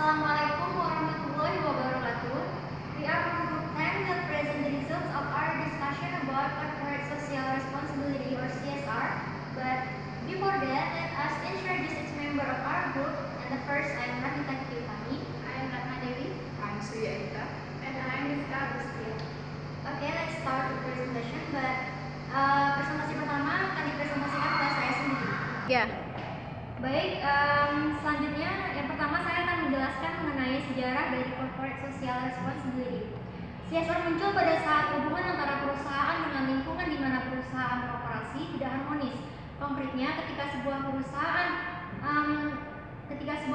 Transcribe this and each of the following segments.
Assalamualaikum warahmatullahi wabarakatuh. We are from Group 10 that present the results of our discussion about corporate social responsibility or CSR. But before that, let us introduce each member of our group. And the first, I am Rahita Kipani. I am Ratna Dewi. I am Surya Eka. And I am Rizka Agustia. Okay, let's start the presentation. But presentasi pertama akan dipresentasikan oleh saya sendiri. Ya. Baik, selanjutnya yang pertama saya akan menjelaskan mengenai sejarah dari corporate social responsibility. CSR muncul pada saat hubungan antara perusahaan dengan lingkungan di mana perusahaan beroperasi tidak harmonis. Konkretnya, ketika sebuah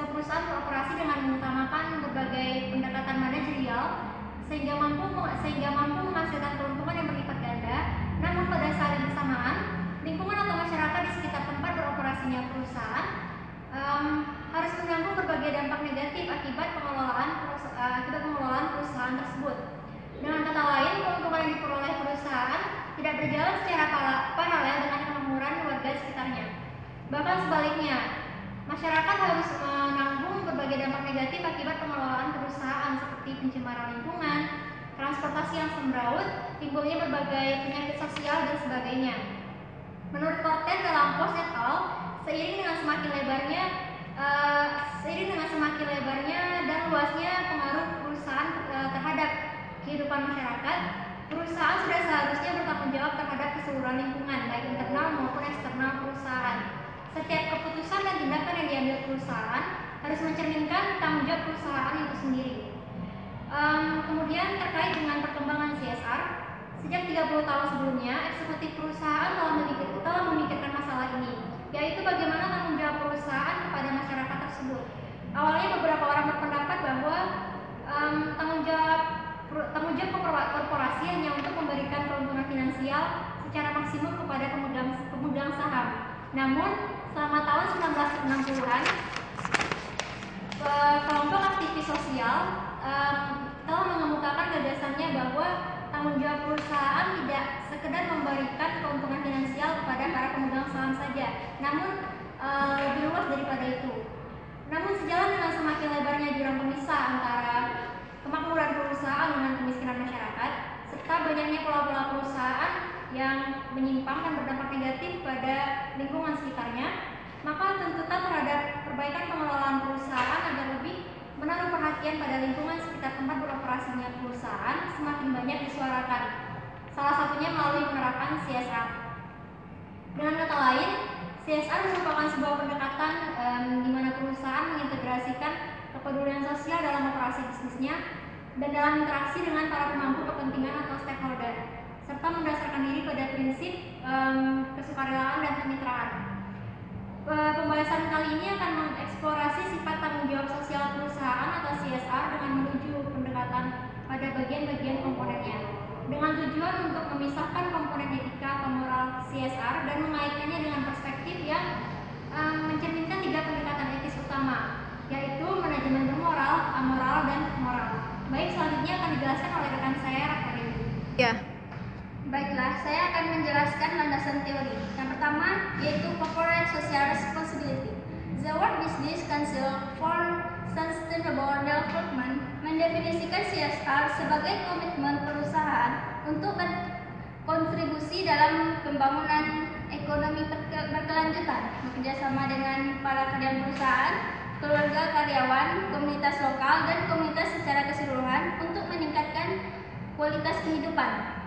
perusahaan beroperasi dengan mengutamakan berbagai pendekatan manajerial sehingga mampu menghasilkan keuntungan yang berlipat ganda, namun pada saat yang bersamaan lingkungan atau masyarakat di sekitar tempat beroperasinya perusahaan harus menanggung berbagai dampak negatif akibat pengelolaan perusahaan tersebut. Dengan kata lain, keuntungan yang diperoleh perusahaan tidak berjalan secara paralel dengan kemakmuran warga sekitarnya. Bahkan sebaliknya, masyarakat harus menanggung berbagai dampak negatif akibat pengelolaan perusahaan seperti pencemaran lingkungan, transportasi yang semrawut, timbulnya berbagai penyakit sosial dan sebagainya. Menurut Korten dalam Post et al, seiring dengan semakin lebarnya dan luasnya pengaruh perusahaan terhadap kehidupan masyarakat, perusahaan sudah seharusnya bertanggung jawab terhadap keseluruhan lingkungan, baik internal maupun eksternal perusahaan. Setiap keputusan dan tindakan yang diambil perusahaan harus mencerminkan tanggung jawab perusahaan itu sendiri. Kemudian terkait dengan perkembangan CSR, sejak 30 tahun sebelumnya, eksekutif perusahaan telah memikirkan masalah ini, yaitu bagaimana tanggung jawab perusahaan kepada masyarakat tersebut. Awalnya beberapa orang berpendapat bahwa tanggung jawab korporasi hanya untuk memberikan keuntungan finansial secara maksimum kepada pemegang saham. Namun, selama tahun 1960-an, kelompok aktivis sosial telah mengemukakan gagasannya bahwa tanggung jawab perusahaan tidak sekedar memberikan keuntungan finansial kepada para pemegang saham saja, namun lebih luas daripada itu. Namun sejalan dengan semakin lebarnya jurang pemisah antara kemakmuran perusahaan dengan kemiskinan masyarakat, serta banyaknya pola-pola perusahaan yang menyimpang dan berdampak negatif pada lingkungan sekitarnya, maka tuntutan terhadap perbaikan pengelolaan perusahaan agar lebih menaruh perhatian pada lingkungan sekitar tempat beroperasinya perusahaan semakin banyak disuarakan. Salah satunya melalui penerapan CSR. Dengan kata lain, CSR merupakan sebuah pendekatan di mana perusahaan mengintegrasikan kepedulian sosial dalam operasi bisnisnya dan dalam interaksi dengan para pemangku kepentingan atau stakeholder, serta mendasarkan diri pada prinsip kesukarelaan dan kemitraan. Pembahasan kali ini akan mengeksplorasi sifat tanggung jawab sosial perusahaan atau CSR dengan menuju pendekatan pada bagian-bagian komponennya, dengan tujuan untuk memisahkan komponen etika atau moral CSR dan mengaitkannya dengan perspektif yang mencerminkan 3 pendekatan etis utama, yaitu manajemen bermoral, amoral, dan moral. Baik, selanjutnya akan dijelaskan oleh rekan saya, Ratna Dewi. Ya. Baiklah, saya akan menjelaskan landasan teori. Yang pertama yaitu Corporate Social Responsibility. The World Business Council for Sustainable Development mendefinisikan CSR sebagai komitmen perusahaan untuk berkontribusi dalam pembangunan ekonomi berkelanjutan, bekerjasama dengan para karyawan perusahaan, keluarga karyawan, komunitas lokal, dan komunitas secara keseluruhan untuk meningkatkan kualitas kehidupan.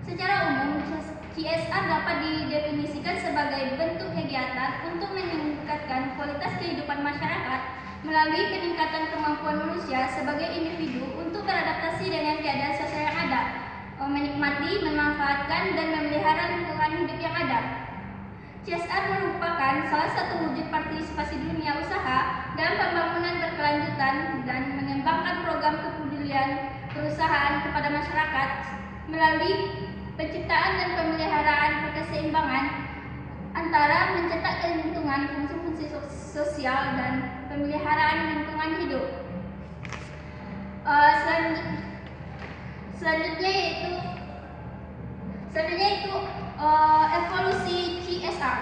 Secara umum, CSR dapat didefinisikan sebagai bentuk kegiatan untuk meningkatkan kualitas kehidupan masyarakat melalui peningkatan kemampuan manusia sebagai individu untuk beradaptasi dengan keadaan sosial yang ada, menikmati, memanfaatkan, dan memelihara lingkungan hidup yang ada. CSR merupakan salah satu wujud partisipasi dunia usaha dalam pembangunan berkelanjutan dan mengembangkan program kepedulian perusahaan kepada masyarakat melalui penciptaan dan pemeliharaan keseimbangan antara mencetak keuntungan fungsi-fungsi sosial dan pemeliharaan lingkungan hidup. Selanjutnya yaitu evolusi CSR.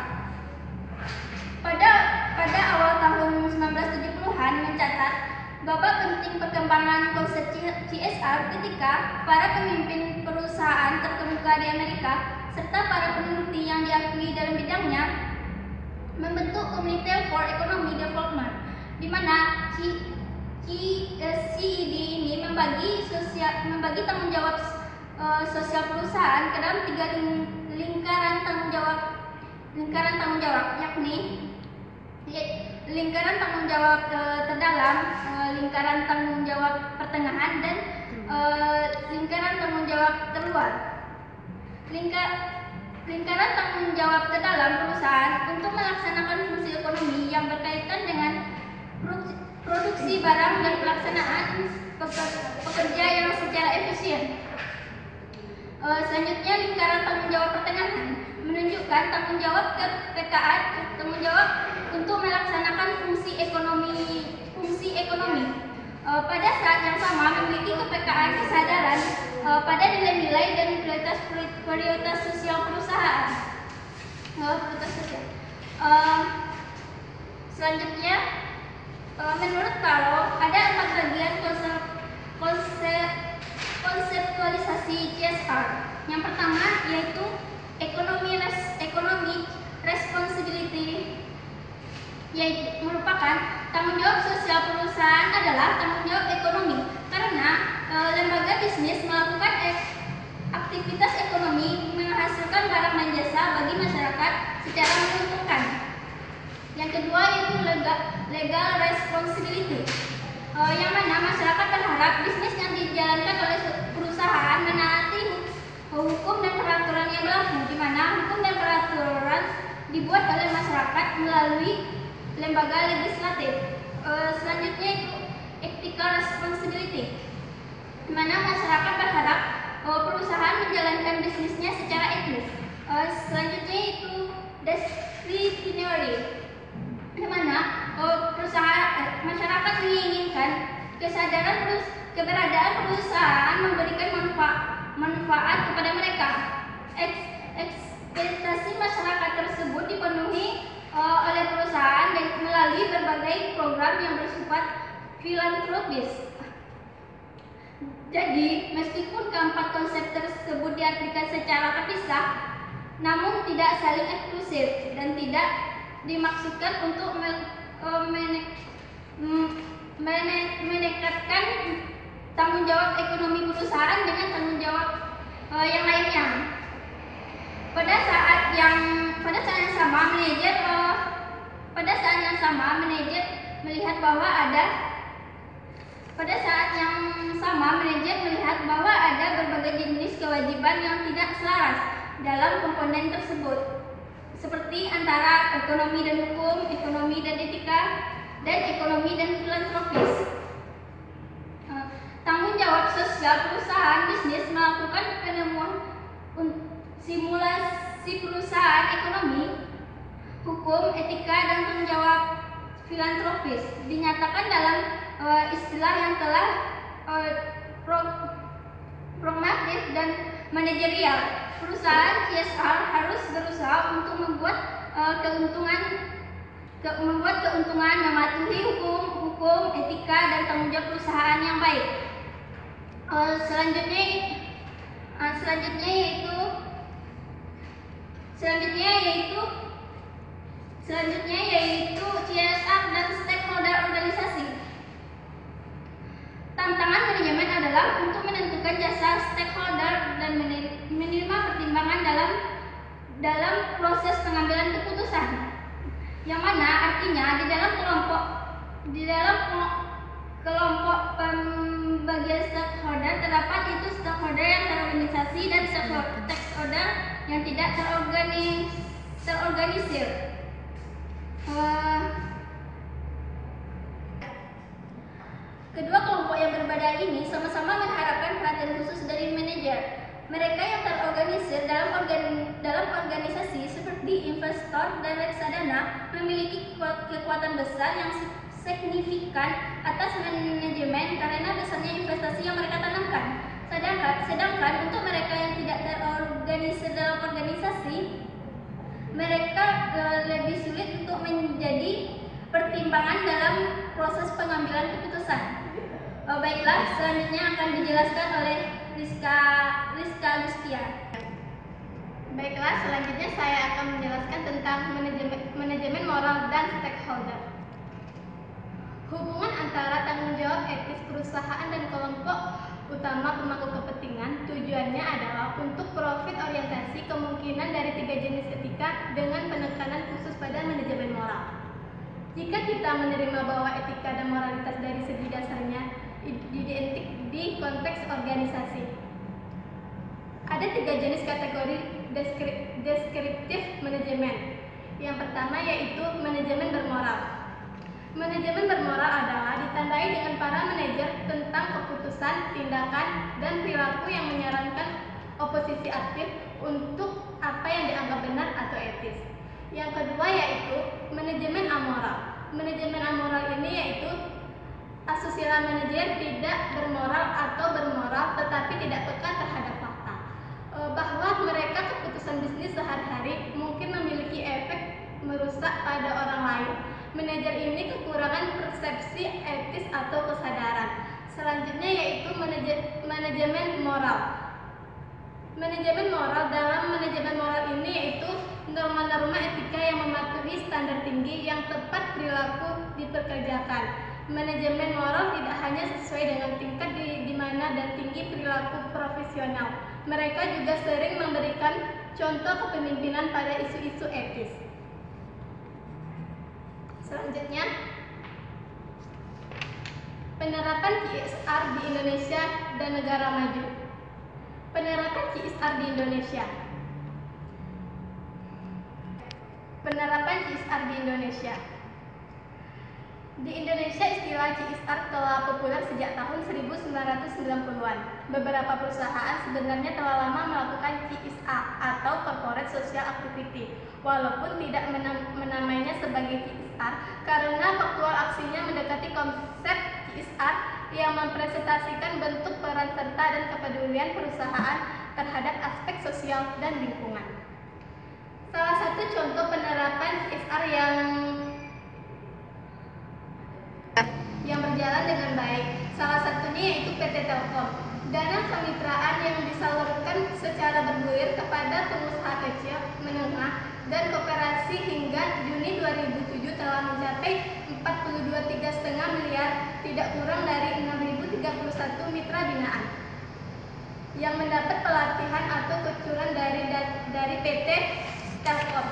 Pada awal tahun 1970-an mencatat babak penting perkembangan konsep CSR ketika para pemimpin perusahaan terkemuka di Amerika serta para peneliti yang diakui dalam bidangnya membentuk Committee for Economic Development, di mana CED ini membagi tanggung jawab sosial perusahaan ke dalam 3 lingkaran tanggung jawab, yakni lingkaran tanggung jawab terdalam, lingkaran tanggung jawab pertengahan, dan lingkaran tanggung jawab terluar. Lingkaran tanggung jawab terdalam perusahaan untuk melaksanakan fungsi ekonomi yang berkaitan dengan produksi barang dan pelaksanaan pekerja yang secara efisien. Selanjutnya, lingkaran tanggung jawab pertengahan menunjukkan tanggung jawab KPKA, tanggung jawab untuk melaksanakan fungsi ekonomi. Pada saat yang sama memiliki KPKA kesadaran pada nilai-nilai dan prioritas sosial perusahaan. Selanjutnya, menurut Carroll ada 4 bagian konseptualisasi CSR. Yang pertama yaitu economic responsibility, yaitu merupakan tanggung jawab sosial perusahaan adalah tanggung jawab ekonomi karena lembaga bisnis melakukan aktivitas ekonomi menghasilkan barang dan jasa bagi masyarakat secara menguntungkan. Yang kedua yaitu legal responsibility, yang mana masyarakat berharap bisnis yang dijalankan oleh perusahaan menaati hukum dan peraturan yang berlaku, di mana hukum dan peraturan dibuat oleh masyarakat melalui lembaga legislatif. Selanjutnya itu ethical responsibility, di mana masyarakat berharap perusahaan menjalankan bisnisnya secara etis. Selanjutnya itu discretionary, di mana masyarakat menginginkan keberadaan perusahaan memberikan manfaat kepada mereka. Ekspektasi masyarakat tersebut dipenuhi oleh perusahaan dan melalui berbagai program yang bersifat filantropis. Jadi, meskipun keempat konsep tersebut diartikan secara terpisah, namun tidak saling eksklusif dan tidak dimaksudkan untuk menekatkan tanggung jawab ekonomi perusahaan dengan tanggung jawab yang lainnya. Pada saat yang sama manajer melihat bahwa ada berbagai jenis kewajiban yang tidak selaras dalam komponen tersebut, seperti antara ekonomi dan hukum, ekonomi dan etika, dan ekonomi dan filantropis. Tanggung jawab sosial perusahaan bisnis melakukan penemuan simulasi perusahaan ekonomi, hukum, etika, dan tanggung jawab filantropis dinyatakan dalam istilah yang telah pragmatis dan manajerial. Perusahaan CSR harus berusaha untuk membuat keuntungan mematuhi hukum, etika, dan tanggung jawab perusahaan yang baik. Selanjutnya yaitu CSR dan stakeholder organisasi. Tantangan manajemen adalah untuk menentukan jasa stakeholder dan menerima pertimbangan dalam proses pengambilan keputusan. Yang mana artinya di dalam kelompok pembagian stakeholder terdapat itu stakeholder yang terorganisasi dan stakeholder yang tidak terorganisir. Kedua kelompok yang berbeda ini sama-sama mengharapkan perhatian khusus dari manajer. Mereka yang terorganisir dalam organisasi seperti investor dan reksadana memiliki kekuatan besar yang signifikan atas manajemen karena besarnya investasi yang mereka tanamkan. Sedangkan untuk mereka yang tidak terorganisir dalam organisasi, mereka lebih sulit untuk menjadi pertimbangan dalam proses pengambilan keputusan. Baiklah, selanjutnya akan dijelaskan oleh Rizka Agustia. Baiklah, selanjutnya saya akan menjelaskan tentang manajemen moral dan stakeholder. Hubungan antara tanggung jawab etis perusahaan dan kelompok utama pemangku kepentingan tujuannya adalah untuk profit orientasi kemungkinan dari 3 jenis etika dengan penekanan khusus pada manajemen moral. Jika kita menerima bahwa etika dan moralitas dari segi dasarnya identik di konteks organisasi, ada 3 jenis kategori deskriptif manajemen. Yang pertama yaitu manajemen bermoral. Manajemen bermoral adalah ditandai dengan para manajer tentang keputusan, tindakan, dan perilaku yang menyarankan oposisi aktif untuk apa yang dianggap benar atau etis. Yang kedua yaitu manajemen amoral. Manajemen amoral ini yaitu asusila manajer tidak bermoral atau bermoral tetapi tidak peka terhadap fakta, bahwa mereka keputusan bisnis sehari-hari mungkin memiliki efek merusak pada orang lain. Manajer ini kekurangan persepsi etis atau kesadaran. Selanjutnya yaitu manajemen moral. Manajemen moral, dalam manajemen moral ini yaitu norma-norma etika yang mematuhi standar tinggi yang tepat perilaku diperkerjakan. Manajemen moral tidak hanya sesuai dengan tingkat di mana dan tinggi perilaku profesional. Mereka juga sering memberikan contoh kepemimpinan pada isu-isu etis. Selanjutnya, penerapan CSR di Indonesia dan negara maju. Penerapan CSR di Indonesia. Penerapan CSR di Indonesia. Di Indonesia istilah CSR telah populer sejak tahun 1990-an. Beberapa perusahaan sebenarnya telah lama melakukan CSR atau Corporate Social Activity, walaupun tidak menamainya sebagai CSR karena faktual aksinya mendekati konsep CSR yang mempresentasikan bentuk peran serta dan kepedulian perusahaan terhadap aspek sosial dan lingkungan. Salah satu contoh penerapan CSR yang berjalan dengan baik, salah satunya yaitu PT Telkom. Dana kemitraan yang disalurkan secara bergulir kepada pengusaha kecil, menengah, dan koperasi hingga Juni 2007 telah mencapai 42,3 miliar, tidak kurang dari 6.031 mitra binaan yang mendapat pelatihan atau kecurangan dari PT Telkom.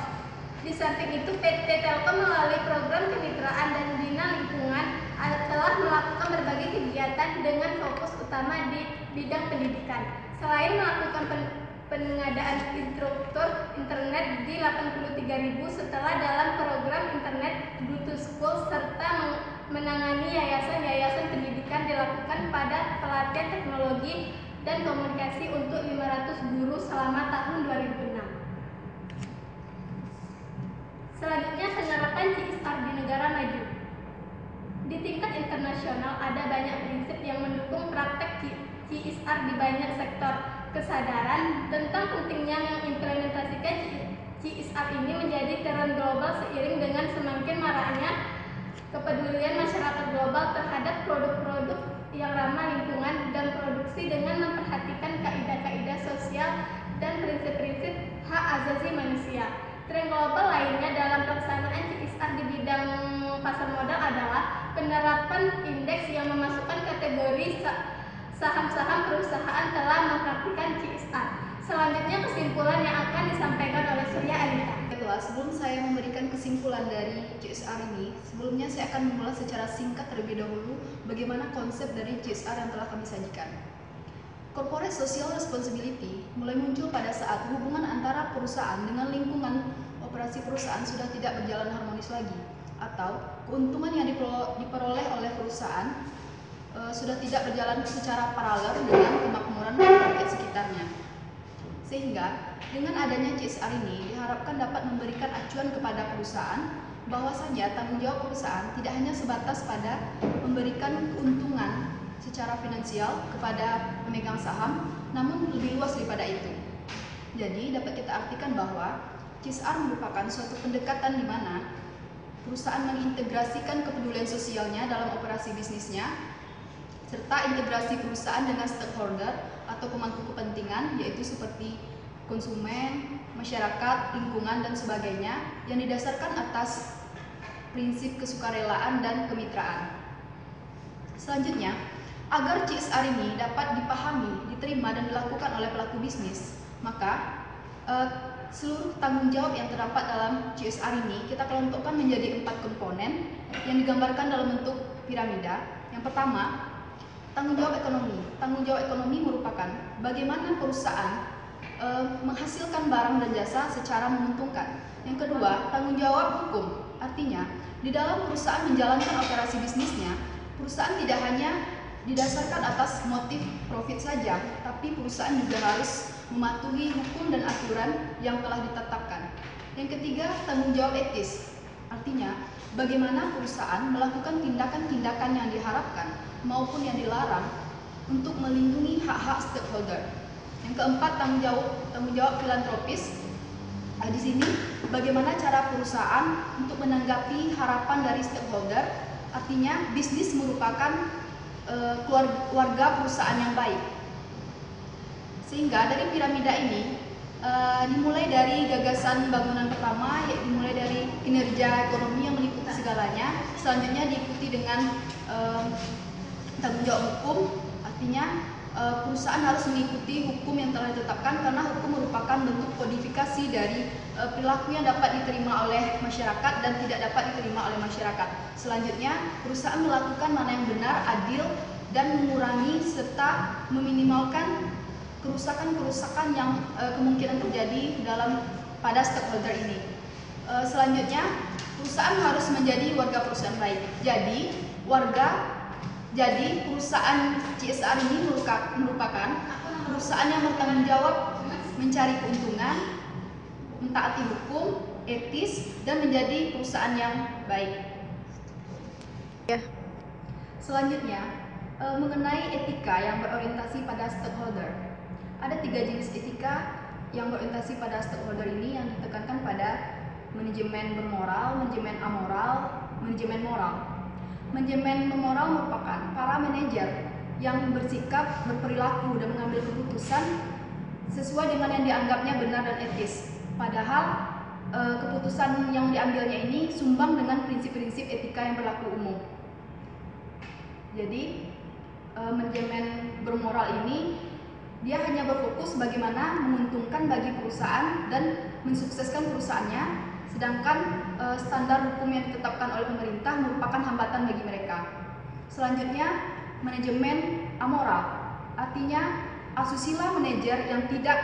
Di samping itu, PT Telkom melalui program kemitraan dan bina lingkungan telah melakukan berbagai kegiatan dengan fokus utama di bidang pendidikan. Selain melakukan pengadaan instruktur internet di 83.000 setelah dalam program internet Bluetooth School serta menangani yayasan-yayasan pendidikan dilakukan pada pelatihan teknologi dan komunikasi untuk 500 guru selama tahun 2006. Selanjutnya, penerapan CSR di negara maju. Di tingkat internasional ada banyak prinsip yang mendukung praktek CSR di banyak sektor. Kesadaran tentang pentingnya mengimplementasikan CSR ini menjadi tren global seiring dengan semakin maraknya kepedulian masyarakat global terhadap produk-produk yang ramah lingkungan dan produksi dengan memperhatikan kaidah-kaidah sosial dan prinsip-prinsip hak asasi manusia. Tren global lainnya dalam pelaksanaan CSR di bidang pasar modal adalah penerapan indeks yang memasukkan kategori saham-saham perusahaan telah mempraktikkan CSR. Selanjutnya, kesimpulan yang akan disampaikan oleh Surya Anita. Baiklah, sebelum saya memberikan kesimpulan dari CSR ini, sebelumnya saya akan mengulas secara singkat terlebih dahulu bagaimana konsep dari CSR yang telah kami sajikan. Corporate Social Responsibility mulai muncul pada saat hubungan antara perusahaan dengan lingkungan operasi perusahaan sudah tidak berjalan harmonis lagi, atau keuntungan yang diperoleh oleh perusahaan sudah tidak berjalan secara paralel dengan kemakmuran rakyat sekitarnya. Sehingga dengan adanya CSR ini diharapkan dapat memberikan acuan kepada perusahaan bahwasanya tanggung jawab perusahaan tidak hanya sebatas pada memberikan keuntungan secara finansial kepada pemegang saham, namun lebih luas daripada itu. Jadi dapat kita artikan bahwa CSR merupakan suatu pendekatan di mana perusahaan mengintegrasikan kepedulian sosialnya dalam operasi bisnisnya, serta integrasi perusahaan dengan stakeholder atau pemangku kepentingan, yaitu seperti konsumen, masyarakat, lingkungan, dan sebagainya, yang didasarkan atas prinsip kesukarelaan dan kemitraan. Selanjutnya, agar CSR ini dapat dipahami, diterima, dan dilakukan oleh pelaku bisnis, maka seluruh tanggung jawab yang terdapat dalam CSR ini kita kelompokkan menjadi 4 komponen yang digambarkan dalam bentuk piramida. Yang pertama, tanggung jawab ekonomi. Tanggung jawab ekonomi merupakan bagaimana perusahaan menghasilkan barang dan jasa secara menguntungkan. Yang kedua, tanggung jawab hukum. Artinya, di dalam perusahaan menjalankan operasi bisnisnya, perusahaan tidak hanya didasarkan atas motif profit saja, tapi perusahaan juga harus mematuhi hukum dan aturan yang telah ditetapkan. Yang ketiga, tanggung jawab etis. Artinya, bagaimana perusahaan melakukan tindakan-tindakan yang diharapkan maupun yang dilarang untuk melindungi hak-hak stakeholder. Yang keempat, tanggung jawab filantropis. Di sini, bagaimana cara perusahaan untuk menanggapi harapan dari stakeholder. Artinya, bisnis merupakan keluarga perusahaan yang baik. Sehingga dari piramida ini dimulai dari gagasan bangunan pertama, yaitu dimulai dari kinerja ekonomi yang meliputi segalanya. Selanjutnya diikuti dengan tanggung jawab hukum. Artinya perusahaan harus mengikuti hukum yang telah ditetapkan, karena hukum merupakan bentuk kodifikasi dari perilaku yang dapat diterima oleh masyarakat dan tidak dapat diterima oleh masyarakat. Selanjutnya, perusahaan melakukan mana yang benar, adil, dan mengurangi serta meminimalkan kerusakan-kerusakan yang kemungkinan terjadi pada stakeholder ini. Selanjutnya, perusahaan harus menjadi warga perusahaan baik. Jadi perusahaan CSR ini merupakan perusahaan yang bertanggung jawab mencari keuntungan, mentaati hukum, etis, dan menjadi perusahaan yang baik. Selanjutnya, mengenai etika yang berorientasi pada stakeholder. Ada 3 jenis etika yang berorientasi pada stakeholder ini yang ditekankan pada manajemen bermoral, manajemen amoral, manajemen moral. Manajemen bermoral merupakan para manajer yang bersikap, berperilaku, dan mengambil keputusan sesuai dengan yang dianggapnya benar dan etis. Padahal keputusan yang diambilnya ini sumbang dengan prinsip-prinsip etika yang berlaku umum. Jadi, manajemen bermoral ini dia hanya berfokus bagaimana menguntungkan bagi perusahaan dan mensukseskan perusahaannya, sedangkan standar hukum yang ditetapkan oleh pemerintah merupakan hambatan bagi mereka. Selanjutnya, manajemen amoral, artinya asusila manajer yang tidak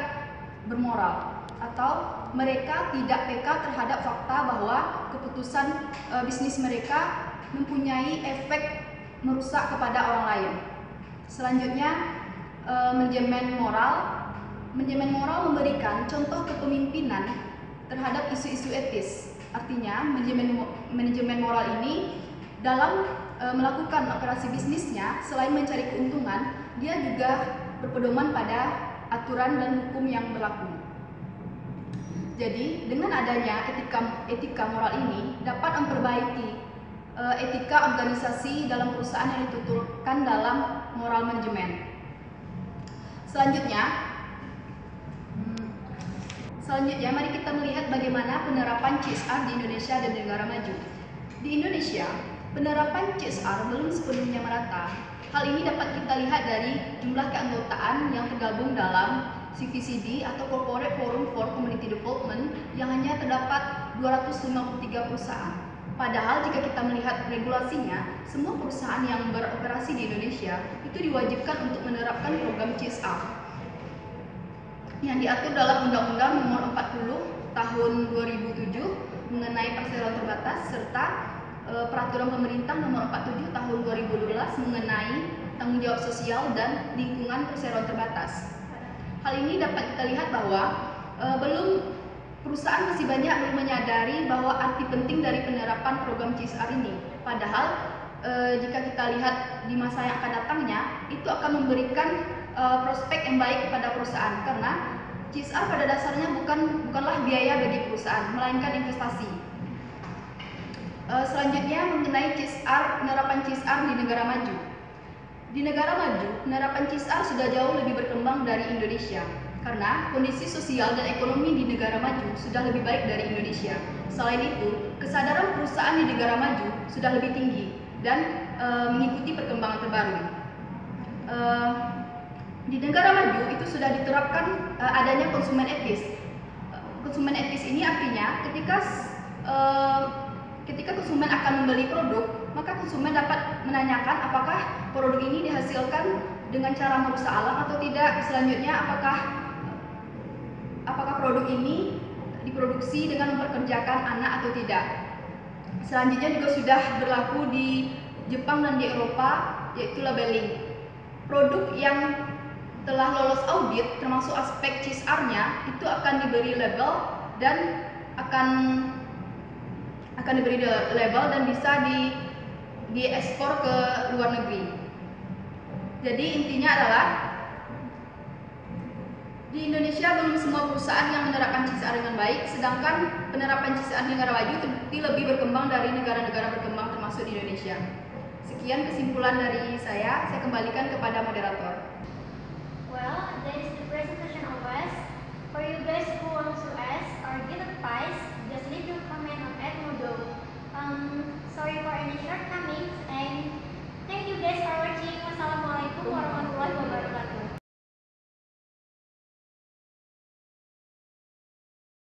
bermoral, atau mereka tidak peka terhadap fakta bahwa keputusan bisnis mereka mempunyai efek merusak kepada orang lain. Selanjutnya, manajemen moral. Manajemen moral memberikan contoh kepemimpinan terhadap isu-isu etis. Artinya, manajemen moral ini dalam melakukan operasi bisnisnya, selain mencari keuntungan, dia juga berpedoman pada aturan dan hukum yang berlaku. Jadi, dengan adanya etika moral ini dapat memperbaiki etika organisasi dalam perusahaan yang dituturkan dalam moral manajemen. Selanjutnya, mari kita melihat bagaimana penerapan CSR di Indonesia dan negara maju. Di Indonesia, penerapan CSR belum sepenuhnya merata. Hal ini dapat kita lihat dari jumlah keanggotaan yang tergabung dalam CVCD atau Corporate Forum for Community Development yang hanya terdapat 253 perusahaan. Padahal jika kita melihat regulasinya, semua perusahaan yang beroperasi di Indonesia itu diwajibkan untuk menerapkan program CSR yang diatur dalam Undang-Undang Nomor 40 Tahun 2007 mengenai perseroan terbatas serta Peraturan Pemerintah Nomor 47 Tahun 2012 mengenai tanggung jawab sosial dan lingkungan perseroan terbatas. Hal ini dapat kita lihat bahwa perusahaan masih banyak belum menyadari bahwa arti penting dari penerapan program CSR ini. Padahal jika kita lihat di masa yang akan datangnya, itu akan memberikan prospek yang baik kepada perusahaan, karena CSR pada dasarnya bukanlah biaya bagi perusahaan, melainkan investasi. Selanjutnya mengenai penerapan CSR di negara maju. Di negara maju, penerapan CSR sudah jauh lebih berkembang dari Indonesia karena kondisi sosial dan ekonomi di negara maju sudah lebih baik dari Indonesia. Selain itu, kesadaran perusahaan di negara maju sudah lebih tinggi dan mengikuti perkembangan terbaru. Di negara maju itu sudah diterapkan adanya konsumen etis. Konsumen etis ini artinya ketika konsumen akan membeli produk, maka konsumen dapat menanyakan apakah produk ini dihasilkan dengan cara merusak alam atau tidak. Selanjutnya, apakah produk ini diproduksi dengan memperkerjakan anak atau tidak. Selanjutnya juga sudah berlaku di Jepang dan di Eropa, yaitu labeling. Produk yang telah lolos audit termasuk aspek CSR-nya itu akan diberi label dan akan diberi label dan bisa diekspor ke luar negeri. Jadi intinya adalah di Indonesia belum semua perusahaan yang menerapkan CSR dengan baik, sedangkan penerapan CSR di negara maju terbukti lebih berkembang dari negara-negara berkembang termasuk di Indonesia. Sekian kesimpulan dari saya kembalikan kepada moderator.